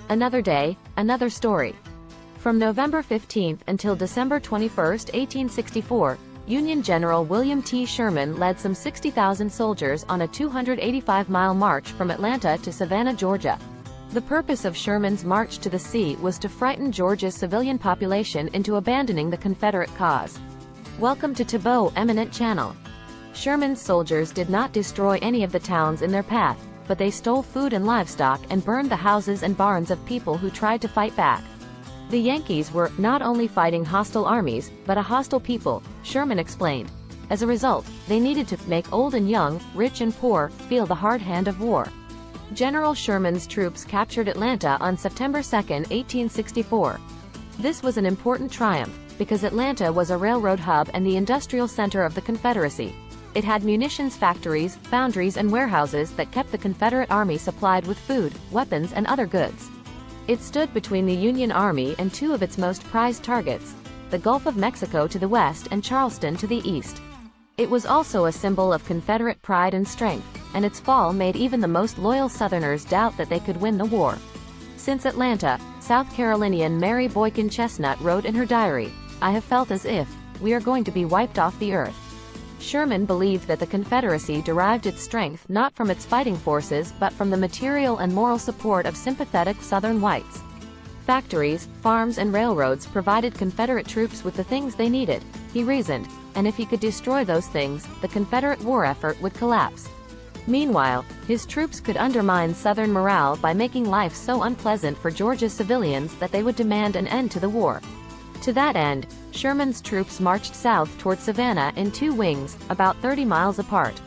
Another day, another story. From November 15 until December 21, 1864, Union General William T. Sherman led some 60,000 soldiers on a 285-mile march from Atlanta to Savannah, Georgia. The purpose of Sherman's march to the sea was to frighten Georgia's civilian population into abandoning the Confederate cause. Welcome to Tabot Eminent Channel. Sherman's soldiers did not destroy any of the towns in their path, but they stole food and livestock and burned the houses and barns of people who tried to fight back. The Yankees were not only fighting hostile armies, but a hostile people, Sherman explained. As a result, they needed to make old and young, rich and poor, feel the hard hand of war. General Sherman's troops captured Atlanta on September 2, 1864. This was an important triumph, because Atlanta was a railroad hub and the industrial center of the Confederacy. It had munitions factories, foundries and warehouses that kept the Confederate Army supplied with food, weapons and other goods. It stood between the Union Army and two of its most prized targets, the Gulf of Mexico to the west and Charleston to the east. It was also a symbol of Confederate pride and strength, and its fall made even the most loyal Southerners doubt that they could win the war. Since Atlanta, South Carolinian Mary Boykin Chestnut wrote in her diary, "I have felt as if we are going to be wiped off the earth." Sherman believed that the Confederacy derived its strength not from its fighting forces but from the material and moral support of sympathetic Southern whites. Factories, farms and railroads provided Confederate troops with the things they needed, he reasoned, and if he could destroy those things, the Confederate war effort would collapse. Meanwhile, his troops could undermine Southern morale by making life so unpleasant for Georgia's civilians that they would demand an end to the war. To that end, Sherman's troops marched south toward Savannah in two wings, about 30 miles apart.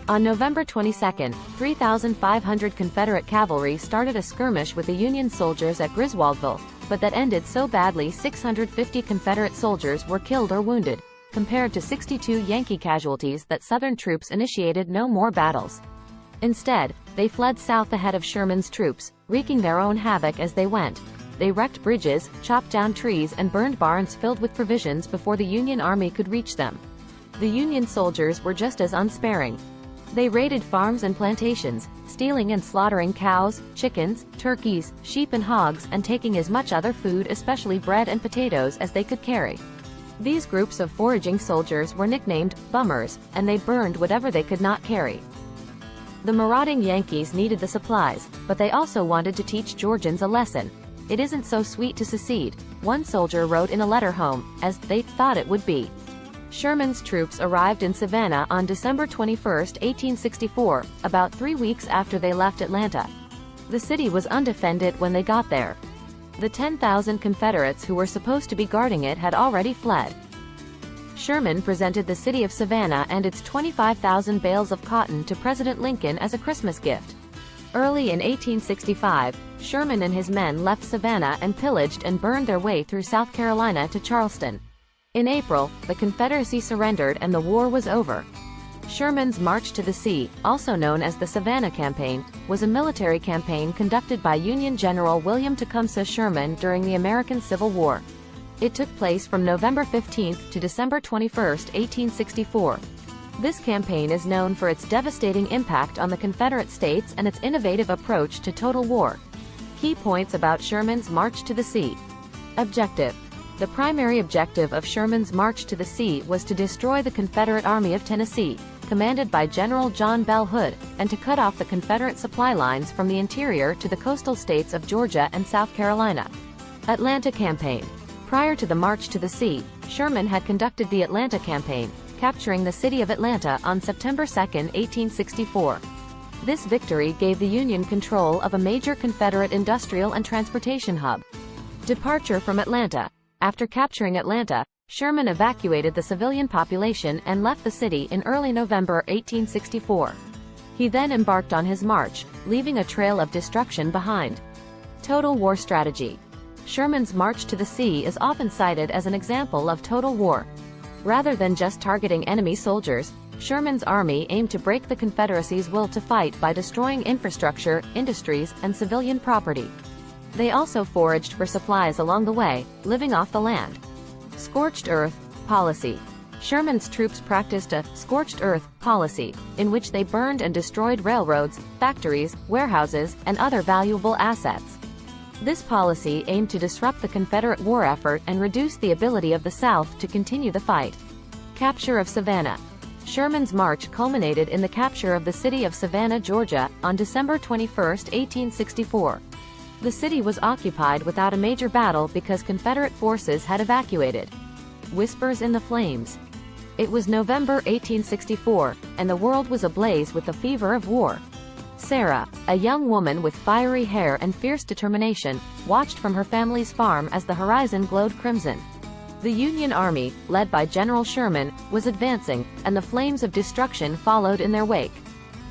On November 22, 3,500 Confederate cavalry started a skirmish with the Union soldiers at Griswoldville, but that ended so badly 650 Confederate soldiers were killed or wounded, compared to 62 Yankee casualties that Southern troops initiated no more battles. Instead, they fled south ahead of Sherman's troops, wreaking their own havoc as they went. They wrecked bridges, chopped down trees and burned barns filled with provisions before the Union Army could reach them. The Union soldiers were just as unsparing. They raided farms and plantations, stealing and slaughtering cows, chickens, turkeys, sheep and hogs and taking as much other food, especially bread and potatoes, as they could carry. These groups of foraging soldiers were nicknamed bummers, and they burned whatever they could not carry. The marauding Yankees needed the supplies, but they also wanted to teach Georgians a lesson. "It isn't so sweet to secede," one soldier wrote in a letter home, as they thought it would be. Sherman's troops arrived in Savannah on December 21, 1864, about 3 weeks after they left Atlanta. The city was undefended when they got there. The 10,000 Confederates who were supposed to be guarding it had already fled. Sherman presented the city of Savannah and its 25,000 bales of cotton to President Lincoln as a Christmas gift. Early in 1865, Sherman and his men left Savannah and pillaged and burned their way through South Carolina to Charleston. In April, the Confederacy surrendered and the war was over. Sherman's March to the Sea, also known as the Savannah Campaign, was a military campaign conducted by Union General William Tecumseh Sherman during the American Civil War. It took place from November 15 to December 21, 1864. This campaign is known for its devastating impact on the Confederate States and its innovative approach to total war. Key points about Sherman's March to the Sea. Objective. The primary objective of Sherman's March to the Sea was to destroy the Confederate Army of Tennessee, commanded by General John Bell Hood, and to cut off the Confederate supply lines from the interior to the coastal states of Georgia and South Carolina. Atlanta Campaign. Prior to the March to the Sea, Sherman had conducted the Atlanta Campaign, capturing the city of Atlanta on September 2, 1864. This victory gave the Union control of a major Confederate industrial and transportation hub. Departure from Atlanta. After capturing Atlanta, Sherman evacuated the civilian population and left the city in early November 1864. He then embarked on his march, leaving a trail of destruction behind. Total war strategy. Sherman's March to the Sea is often cited as an example of total war. Rather than just targeting enemy soldiers, Sherman's army aimed to break the Confederacy's will to fight by destroying infrastructure, industries, and civilian property. They also foraged for supplies along the way, living off the land. Scorched earth policy. Sherman's troops practiced a scorched earth policy, in which they burned and destroyed railroads, factories, warehouses, and other valuable assets. This policy aimed to disrupt the Confederate war effort and reduce the ability of the South to continue the fight. Capture of Savannah. Sherman's march culminated in the capture of the city of Savannah, Georgia, on December 21, 1864. The city was occupied without a major battle because Confederate forces had evacuated. Whispers in the flames. It was November 1864, and the world was ablaze with the fever of war. Sarah, a young woman with fiery hair and fierce determination, watched from her family's farm as the horizon glowed crimson. The Union Army, led by General Sherman, was advancing, and the flames of destruction followed in their wake.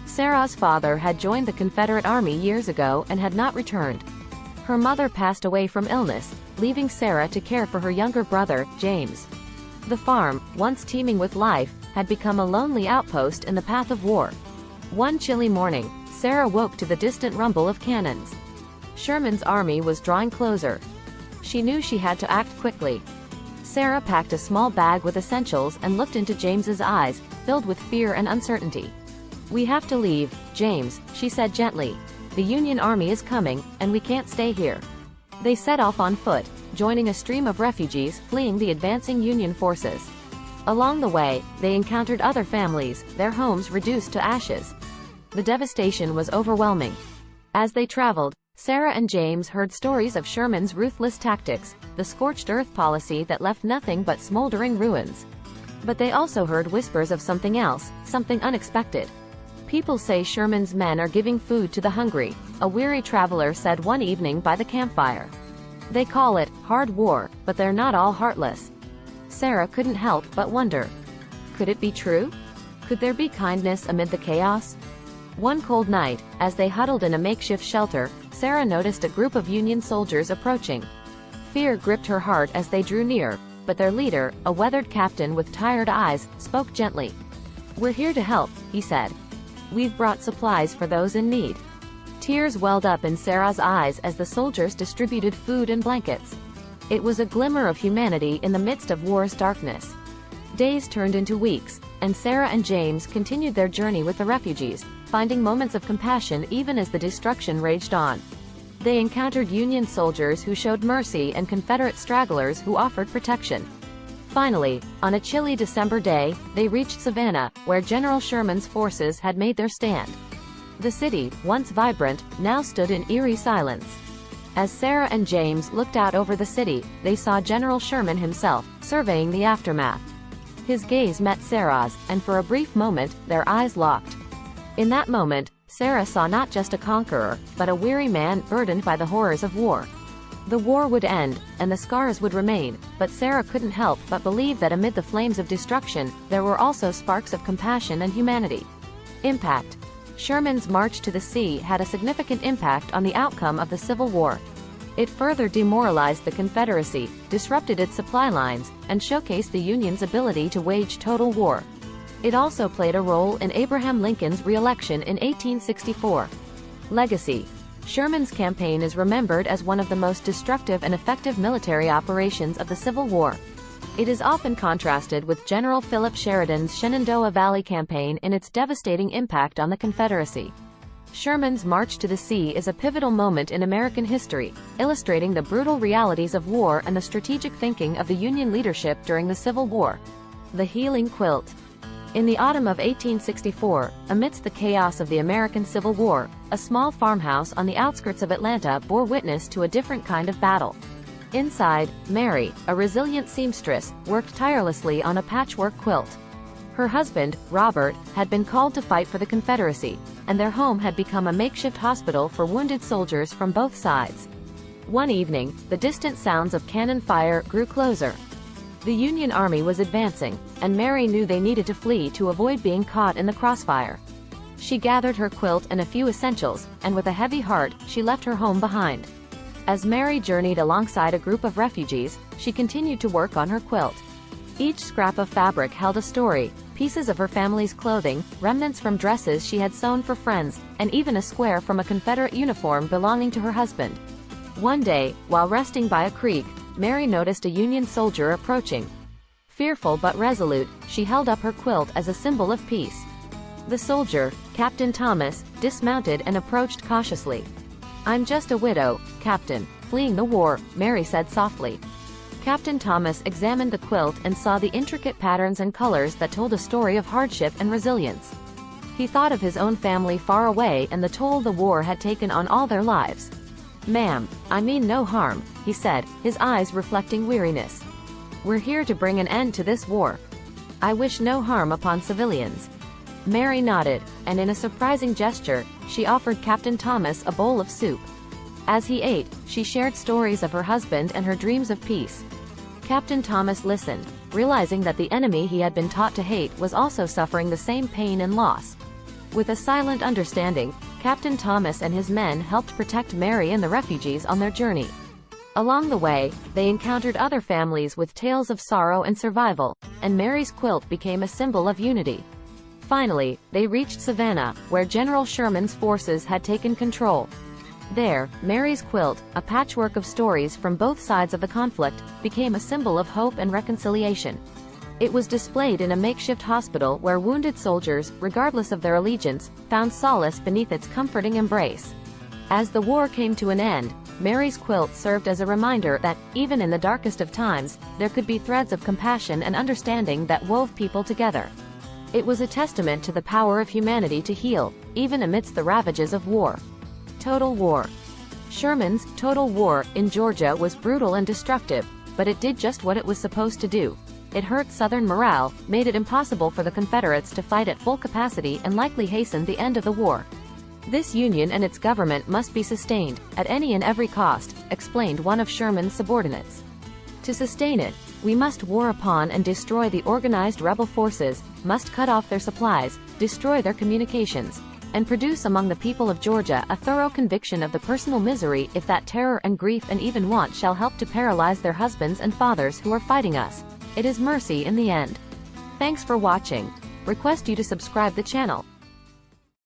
Sarah's father had joined the Confederate Army years ago and had not returned. Her mother passed away from illness, leaving Sarah to care for her younger brother, James. The farm, once teeming with life, had become a lonely outpost in the path of war. One chilly morning, Sarah woke to the distant rumble of cannons. Sherman's army was drawing closer. She knew she had to act quickly. Sarah packed a small bag with essentials and looked into James's eyes, filled with fear and uncertainty. "We have to leave, James," she said gently. "The Union Army is coming, and we can't stay here." They set off on foot, joining a stream of refugees fleeing the advancing Union forces. Along the way, they encountered other families, their homes reduced to ashes. The devastation was overwhelming. As they traveled, Sarah and James heard stories of Sherman's ruthless tactics, the scorched earth policy that left nothing but smoldering ruins. But they also heard whispers of something else, something unexpected. "People say Sherman's men are giving food to the hungry," a weary traveler said one evening by the campfire. "They call it hard war, but they're not all heartless." Sarah couldn't help but wonder. Could it be true? Could there be kindness amid the chaos? One cold night, as they huddled in a makeshift shelter, Sarah noticed a group of Union soldiers approaching. Fear gripped her heart as they drew near, but their leader, a weathered captain with tired eyes, spoke gently. "We're here to help," he said. "We've brought supplies for those in need." Tears welled up in Sarah's eyes as the soldiers distributed food and blankets. It was a glimmer of humanity in the midst of war's darkness. Days turned into weeks, and Sarah and James continued their journey with the refugees, finding moments of compassion even as the destruction raged on. They encountered Union soldiers who showed mercy and Confederate stragglers who offered protection. Finally, on a chilly December day, they reached Savannah, where General Sherman's forces had made their stand. The city, once vibrant, now stood in eerie silence. As Sarah and James looked out over the city, they saw General Sherman himself, surveying the aftermath. His gaze met Sarah's, and for a brief moment, their eyes locked. In that moment, Sarah saw not just a conqueror, but a weary man burdened by the horrors of war. The war would end, and the scars would remain, but Sarah couldn't help but believe that amid the flames of destruction, there were also sparks of compassion and humanity. Impact. Sherman's march to the sea had a significant impact on the outcome of the Civil War. It further demoralized the Confederacy, disrupted its supply lines, and showcased the Union's ability to wage total war. It also played a role in Abraham Lincoln's re-election in 1864. Legacy. Sherman's campaign is remembered as one of the most destructive and effective military operations of the Civil War. It is often contrasted with General Philip Sheridan's Shenandoah Valley campaign in its devastating impact on the Confederacy. Sherman's march to the sea is a pivotal moment in American history, illustrating the brutal realities of war and the strategic thinking of the Union leadership during the Civil War. The healing quilt. In the autumn of 1864, amidst the chaos of the American Civil War, a small farmhouse on the outskirts of Atlanta bore witness to a different kind of battle. Inside, Mary, a resilient seamstress, worked tirelessly on a patchwork quilt. Her husband, Robert, had been called to fight for the Confederacy, and their home had become a makeshift hospital for wounded soldiers from both sides. One evening, the distant sounds of cannon fire grew closer. The Union Army was advancing, and Mary knew they needed to flee to avoid being caught in the crossfire. She gathered her quilt and a few essentials, and with a heavy heart, she left her home behind. As Mary journeyed alongside a group of refugees, she continued to work on her quilt. Each scrap of fabric held a story, pieces of her family's clothing, remnants from dresses she had sewn for friends, and even a square from a Confederate uniform belonging to her husband. One day, while resting by a creek, Mary noticed a Union soldier approaching. Fearful but resolute, she held up her quilt as a symbol of peace. The soldier, Captain Thomas, dismounted and approached cautiously. I'm just a widow, Captain, fleeing the war, Mary said softly. Captain Thomas examined the quilt and saw the intricate patterns and colors that told a story of hardship and resilience. He thought of his own family far away and the toll the war had taken on all their lives. Ma'am, I mean no harm, he said, his eyes reflecting weariness. We're here to bring an end to this war. I wish no harm upon civilians. Mary nodded, and in a surprising gesture, she offered Captain Thomas a bowl of soup. As he ate, she shared stories of her husband and her dreams of peace. Captain Thomas listened, realizing that the enemy he had been taught to hate was also suffering the same pain and loss. With a silent understanding, Captain Thomas and his men helped protect Mary and the refugees on their journey. Along the way, they encountered other families with tales of sorrow and survival, and Mary's quilt became a symbol of unity. Finally, they reached Savannah, where General Sherman's forces had taken control. There, Mary's quilt, a patchwork of stories from both sides of the conflict, became a symbol of hope and reconciliation. It was displayed in a makeshift hospital where wounded soldiers, regardless of their allegiance, found solace beneath its comforting embrace. As the war came to an end, Mary's quilt served as a reminder that, even in the darkest of times, there could be threads of compassion and understanding that wove people together. It was a testament to the power of humanity to heal, even amidst the ravages of war. Total War. Sherman's Total War in Georgia was brutal and destructive, but it did just what it was supposed to do. It hurt Southern morale, made it impossible for the Confederates to fight at full capacity, and likely hastened the end of the war. This Union and its government must be sustained, at any and every cost, explained one of Sherman's subordinates. To sustain it, we must war upon and destroy the organized rebel forces, must cut off their supplies, destroy their communications, and produce among the people of Georgia a thorough conviction of the personal misery if that terror and grief and even want shall help to paralyze their husbands and fathers who are fighting us. It is mercy in the end. Thanks for watching. Request you to subscribe the channel.